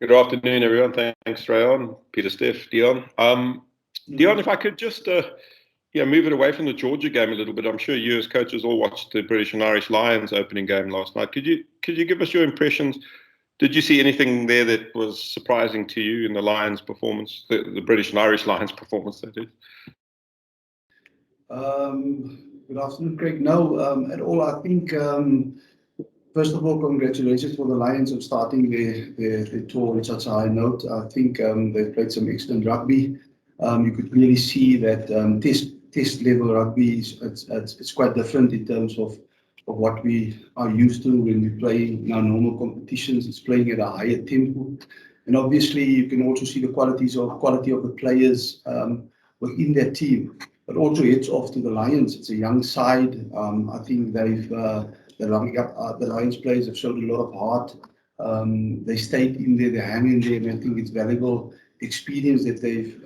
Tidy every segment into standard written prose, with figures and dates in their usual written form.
Good afternoon, everyone. Thanks, Rayon, Peter, Steph, Deon. Deon, if I could just move it away from the Georgia game a little bit. I'm sure you as coaches all watched the British and Irish Lions opening game last night. Could you give us your impressions? Did you see anything there that was surprising to you in the Lions' performance, the British and Irish Lions' performance, that is? Good afternoon, Craig. No, at all. I think, first of all, congratulations for the Lions on starting their tour on such a high note. I think they've played some excellent rugby. You could really see that test level rugby it's quite different in terms of what we are used to when we play in our normal competitions. It's playing at a higher tempo, and obviously you can also see the quality of the players within their team. But also it's off to the Lions. It's a young side. I think the Lions players have showed a lot of heart. They stayed in there, they hang in there, and I think it's valuable experience that they've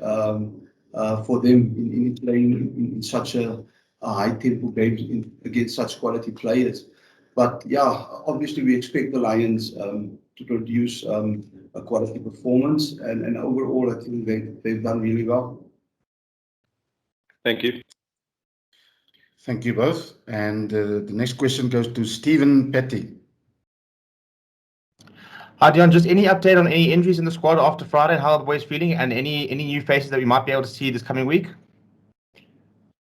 for them in playing in such a high tempo game against such quality players. But yeah, obviously we expect the Lions to produce a quality performance, and overall I think they've done really well. Thank you. Thank you both. And the next question goes to Stephen Petty. Hi, Deon. Just any update on any injuries in the squad after Friday and how are the boys feeling, and any new faces that we might be able to see this coming week?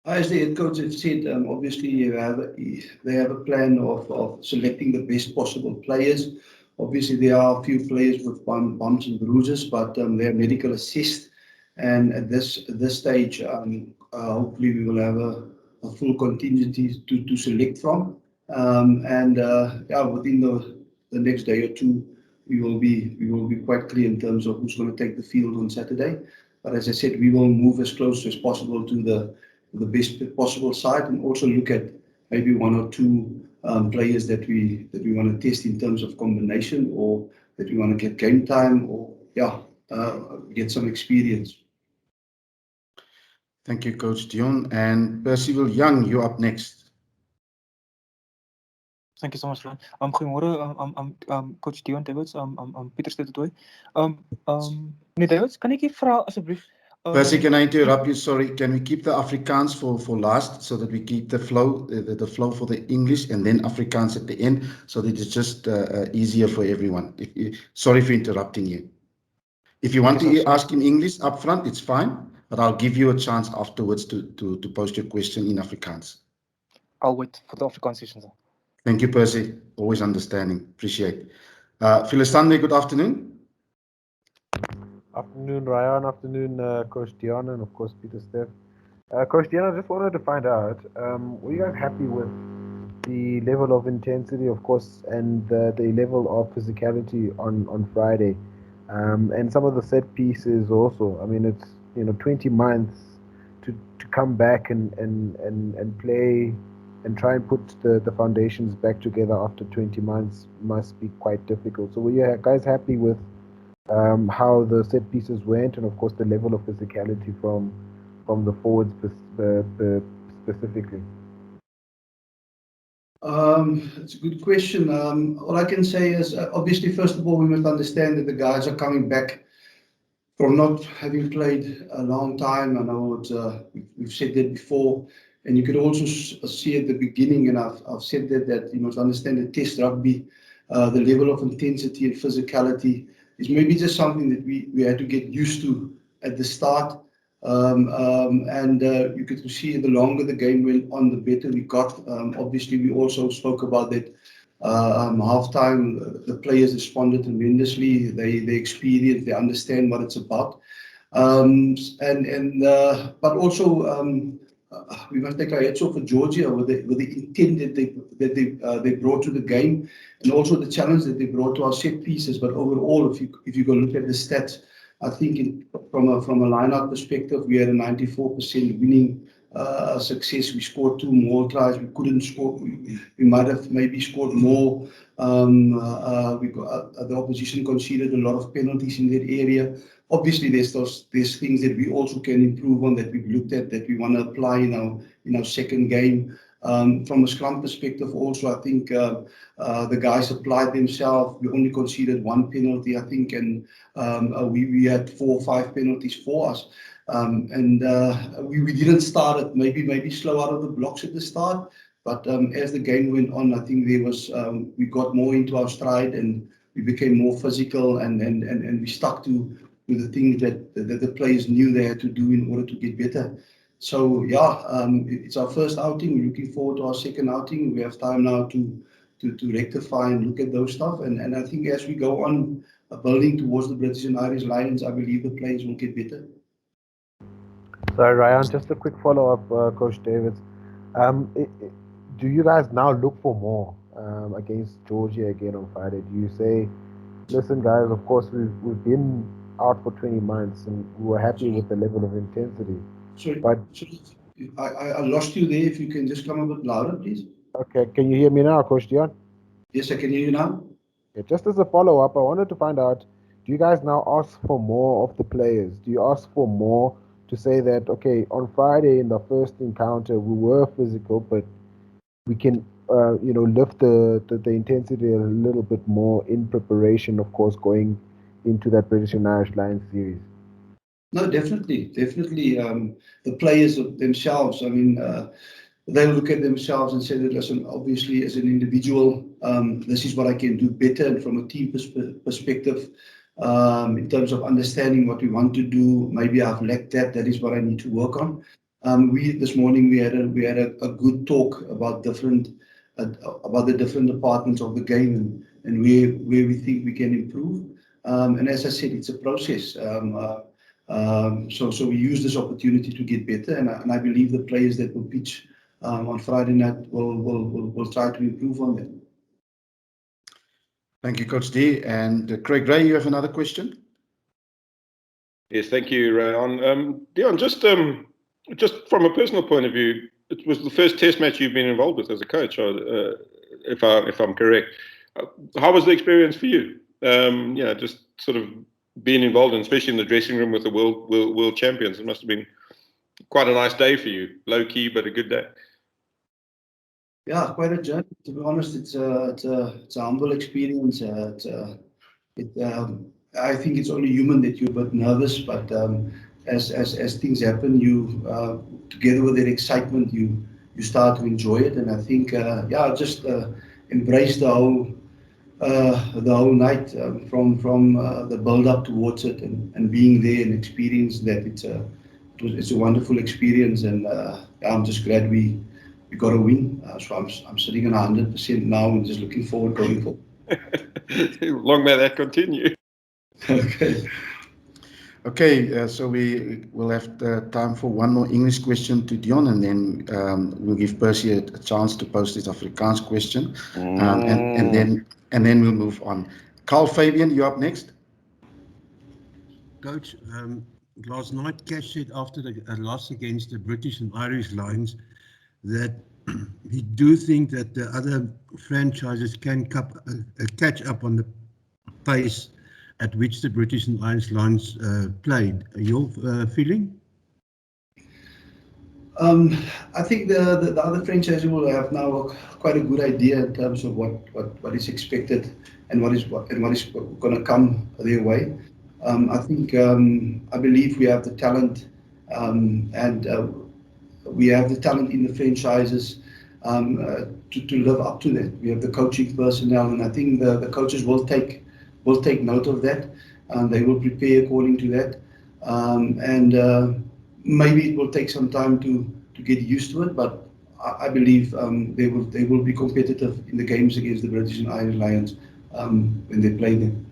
As the head coach have said, obviously they have a plan of selecting the best possible players. Obviously, there are a few players with bumps and bruises, but they are medical assessed. And at this stage, hopefully we will have a full contingency to select from. Within the next day or two, we will be quite clear in terms of who's going to take the field on Saturday. But as I said, we will move as close as possible to the best possible side, and also look at maybe one or two players that we want to test in terms of combination, or that we want to get game time, or get some experience. Thank you, Coach Deon. And Percival Young, you're up next. Thank you so much, Ron. Goeiemôre, Coach Deon Davids. Peter Stetoy. Meneer Davids, kan ek vra asseblief? Percy, can I interrupt you? Sorry, can we keep the Afrikaans for last, so that we keep the flow for the English and then Afrikaans at the end, so that it's just easier for everyone. Sorry for interrupting you. If you want to ask in English up front, it's fine, but I'll give you a chance afterwards to post your question in Afrikaans. I'll wait for the Afrikaans session. Thank you, Percy. Always understanding. Appreciate. Philisande, good afternoon. Afternoon, Ryan. Afternoon, Coach Deon, and of course, Peter Steph. Coach Deon, I just wanted to find out, were you guys happy with the level of intensity, of course, and the level of physicality on Friday? And some of the set pieces also. I mean, it's 20 months to come back and play and try and put the foundations back together after 20 months must be quite difficult. So were you guys happy with how the set pieces went, and of course the level of physicality from the forwards specifically? It's a good question. All I can say is, obviously, first of all, we must understand that the guys are coming back from not having played a long time. I know we've said that before, and you could also see at the beginning, and I've said that you must understand that test rugby, the level of intensity and physicality is maybe just something that we had to get used to at the start. You could see the longer the game went on, the better we got. Obviously, we also spoke about that halftime. The players responded tremendously. They experience, they understand what it's about. But also, we must take our hats off for Georgia with the intent that they brought to the game, and also the challenge that they brought to our set pieces. But overall, if you go look at the stats, I think from a line-out perspective, we had a 94% winning success. We scored 2 more tries. We couldn't score. We might have maybe scored more. The opposition conceded a lot of penalties in that area. Obviously, there's things that we also can improve on, that we've looked at, that we want to apply in our second game. From a scrum perspective also, I think the guys applied themselves. We only conceded 1 penalty, I think, and we had 4 or 5 penalties for us. We didn't start it, maybe slow out of the blocks at the start, but as the game went on, I think there was we got more into our stride and we became more physical and we stuck to the things that the players knew they had to do in order to get better. So yeah, it's our first outing. We're looking forward to our second outing. We have time now to rectify and look at those stuff. And I think as we go on building towards the British and Irish Lions, I believe the players will get better. So Ryan, just a quick follow-up, Coach Davids. Do you guys now look for more against Georgia again on Friday? Do you say, listen, guys, of course we've been out for 20 months and we were happy with the level of intensity. Sorry, but I lost you there. If you can just come a bit louder, please. Okay, can you hear me now, Coach Deon? Yes, I can hear you now. Yeah, just as a follow-up, I wanted to find out, do you guys now ask for more of the players? Do you ask for more to say that, okay, on Friday in the first encounter, we were physical, but we can, lift the intensity a little bit more in preparation, of course, going into that British and Irish Lions series? No, definitely. The players themselves, I mean, they'll look at themselves and say that, listen, obviously as an individual, this is what I can do better. And from a team perspective, in terms of understanding what we want to do, maybe I've lacked that. That is what I need to work on. This morning we had a good talk about the different departments of the game and where we think we can improve. And as I said, it's a process. So we use this opportunity to get better, and I believe the players that will pitch on Friday night will try to improve on that. Thank you, Coach D. And Craig Ray, you have another question? Yes, thank you, Rayan. Deon, just from a personal point of view, it was the first Test match you've been involved with as a coach, if I'm correct. How was the experience for you? Just sort of being involved, especially in the dressing room with the world champions. It must have been quite a nice day for you. Low key, but a good day. Yeah, quite a journey. To be honest, it's a humble experience. I think it's only human that you're a bit nervous, but as things happen, you together with that excitement, you start to enjoy it. And I think just embrace the whole night from the build up towards it and being there and experience that. It's a wonderful experience, and I'm just glad we got a win. So I'm sitting on 100% now and just looking forward going forward. Long may that continue. Okay. So we will have time for one more English question to Deon, and then we'll give Percy a chance to post his Afrikaans question, and then we'll move on. Carl Fabian, you're up next. Coach, last night Cash said after the loss against the British and Irish Lions that he do think that the other franchises can catch up on the pace at which the British and Irish Lions played. Your feeling? I think the other franchises will have now quite a good idea in terms of what is expected and what is going to come their way. I believe we have the talent and we have the talent in the franchises to live up to that. We have the coaching personnel, and I think the coaches will take note of that. They will prepare according to that, and maybe it will take some time to get used to it. But I believe they will be competitive in the games against the British and Irish Lions when they play them.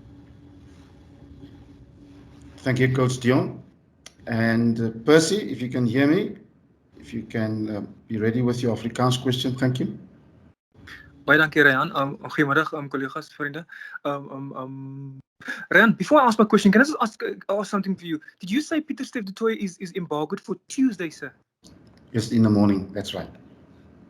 Thank you, Coach Deon. And Percy, if you can hear me, if you can be ready with your Afrikaans question, thank you. Baie dankie, Ryan. Goeiemiddag, collega's, vrienden. Ryan, before I ask my question, can I just ask something for you? Did you say Pieter-Steph du Toit is embargoed for Tuesday, sir? Yes, in the morning. That's right.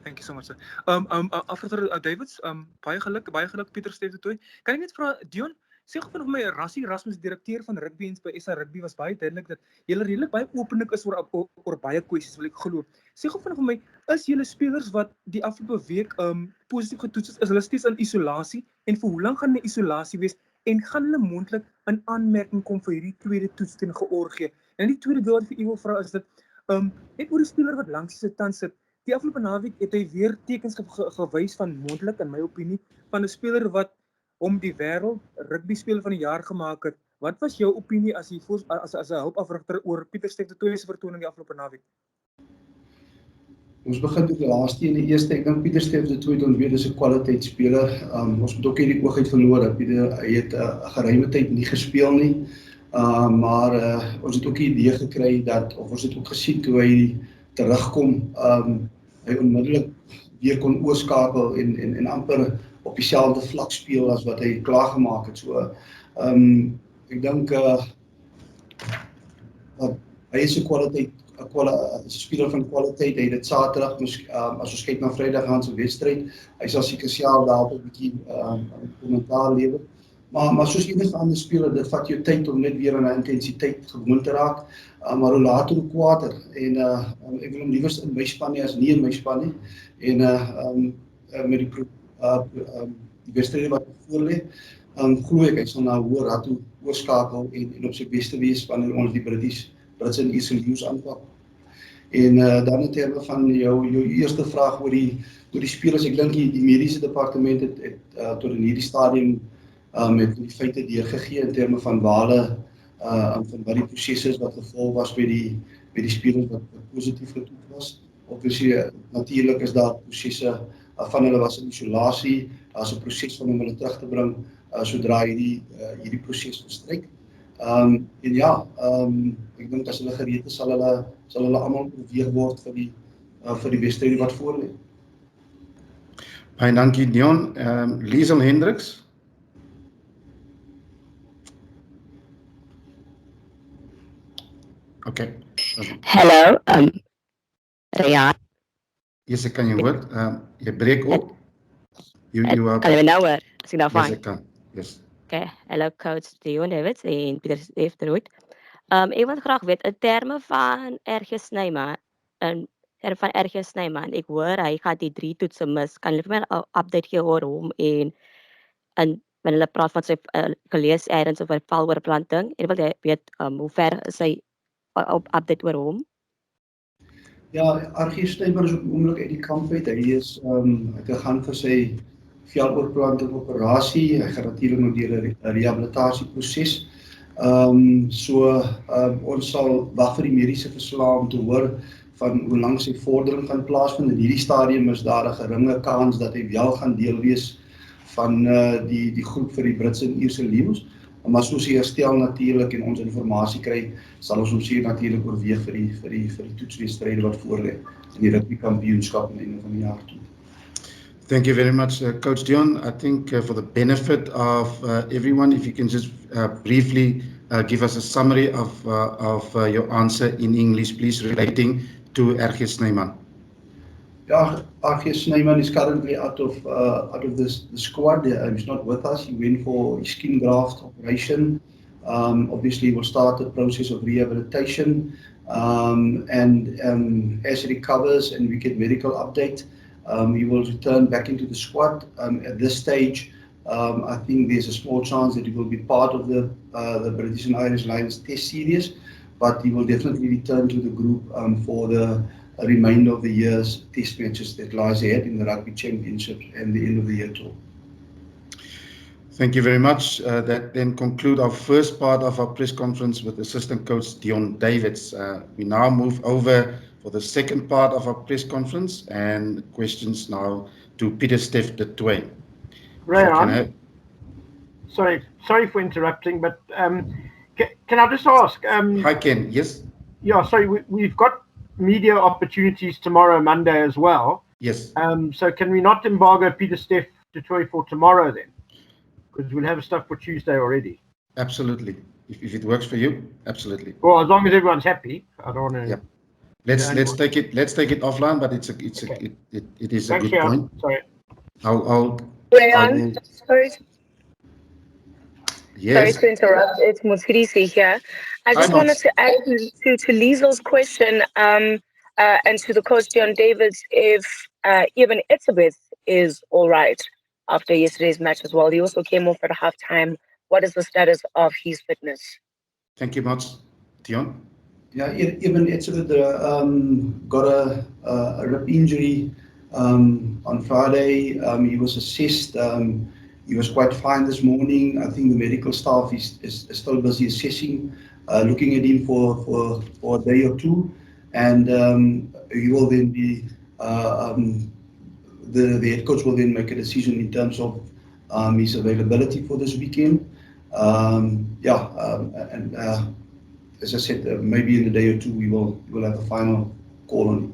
Thank you so much, sir. After Davids, baie geluk Pieter-Steph du Toit. Kan ek net vra, Deon, Sê gou vir my, Rassie Erasmus, direkteur van rugby en by SA Rugby, was baie duidelik dat julle redelik baie openlik is oor baie kwessies, wil ek glo. Sê gou vir my, is julle spelers wat die afgelope week positief getoets is hulle steeds in isolasie en vir hoe lank gaan hulle isolasie wees en gaan hulle moontlik in aanmerking kom vir hierdie tweede toets teen Georgië? En die tweede deel wat vir u wil vra is dat net oor die speler wat langs sy tand sit. Die afgelope naweek het hy weer tekens gewys van moontlik, in my opinie, van 'n speler wat om die wêreld rugby speler van die jaar gemaak het. Wat was jou opinie as 'n hulpafrigter oor Pieter Steff de Tooy se vertoning die afgelope naweek? Ons begin met die laaste en die eerste. Ek dink Pieter Steff de Tooy het ons weer dis 'n kwaliteitsspeler. Ons moet ook nie die oog uit verloor dat hy het 'n geruime tyd nie gespeel nie. Maar ons het ook die idee gekry dat, of ons het ook gesien toe hy terugkom, hy onmiddellik weer kon oorskakel en amper op dieselfde vlak speel as wat hy klaargemaak het. So, ek dink dat hy is 'n kwaliteit, 'n speler van kwaliteit. Hy het dit Saterdag, as ons kyk na Vrydag gaan se wedstryd, hy sal seker self daar 'n bietjie kommentaar lewer. Maar soos enige ander speler, dit vat jou tyd om net weer aan 'n intensiteit gewoon te raak, maar hoe later hoe kwader. En ek wil hom liewers in my span nie as nie in my span nie. En met die wedstryde wat voor lê, glo ek hy sal na 'n hoër rad toe oorskakel en op sy beste wees wanneer ons die Britse en Ierse leeu's aanpak. En dan in terme van jou eerste vraag oor die spelers, ek dink die mediese departement het tot in hierdie stadium met die feite deurgegee in terme van waar hulle van wat die proses is wat gevolg was by die spelers wat positief getoets was. Obviously, natuurlik is daar prosesse van hulle was in isolasie, daar's 'n proses van om hulle terug te bring sodra hierdie proses verstryk. En ja, ek dink as hulle gereed is, sal hulle almal oorweeg word vir die wedstryd wat voor lê. Baie dankie Deon. Liesel Hendriks. Okay. Hello, Rian. Yes, ek kan jou hoor. Jy breek op. You are... Kan jy my nou hoor? Is ek nou Yes, fine? ek kan. Yes. Okay, hello coach Deon Davids en Pieter Steff de Tooy. Ek wil graag weet, in terme van RG Snyman, ek hoor hy gaan die 3 toetse mis. Kan jy vir my 'n update gee oor hom en wanneer hulle praat van sy gelees eers of hy val oor planting, en wil jy weet hoe ver is hy op update oor hom? Ja, RG Snyman is op die oomblik uit die kamp uit. Hy is gegaan vir sy veloorplanting operasie. Hy gaan natuurlik nog deur 'n rehabilitasieproses. Ons sal wag vir die mediese verslae om te hoor van hoe lank sy vordering gaan plaasvind. In hierdie stadium is daar 'n geringe kans dat hy wel gaan deel wees van die groep vir die Britse en Ierse leeu's. Maar soos hy herstel natuurlik en ons informasie kry, sal ons hom seker natuurlik oorweeg vir die toetswedstryde wat voor lê in die rugby kampioenskap aan die einde van die jaar toe. Thank you very much, Coach Deon. I think for the benefit of everyone, if you can just briefly give us a summary of your answer in English, please, relating to RG Snyman. Yeah, RG Snyman is currently out of the squad. He's not with us. He went for his skin graft operation. Obviously, we'll start the process of rehabilitation. As he recovers and we get medical update, he will return back into the squad. At this stage, I think there's a small chance that he will be part of the British and Irish Lions test series, but he will definitely return to the group for the remainder of the year's test matches that lies ahead in the Rugby Championship and the end of the year tour. Thank you very much. That then conclude our first part of our press conference with assistant coach Deon Davids. We now move over for the second part of our press conference and questions now to Pieter Steff de Tooy. Rayan, sorry for interrupting, but can I just ask? Hi Ken, yes? Yeah, sorry, we've got media opportunities tomorrow, Monday as well. Yes. So can we not embargo Pieter Steff de Tooy for tomorrow then? Because we'll have stuff for Tuesday already. Absolutely. If it works for you, absolutely. Well, as long as everyone's happy, I don't want to. Yeah. Let's take it offline, but it is a Thanks, good point. Sorry. I'll Rayan, sorry. Yes. to interrupt. It's Mutsirisi here. I Hi, just wanted Mots. to add to Liesel's question and to the coach Deon Davids if even Itzebeth is all right after yesterday's match as well. He also came off at halftime. What is the status of his fitness? Thank you, Mots. Deon? Yeah, even Etzebeth got a rib injury on Friday. He was assessed. He was quite fine this morning. I think the medical staff is still busy assessing, looking at him for a day or two, and he will then be the head coach will then make a decision in terms of his availability for this weekend. And as I said, maybe in a day or two we will have a final call on it.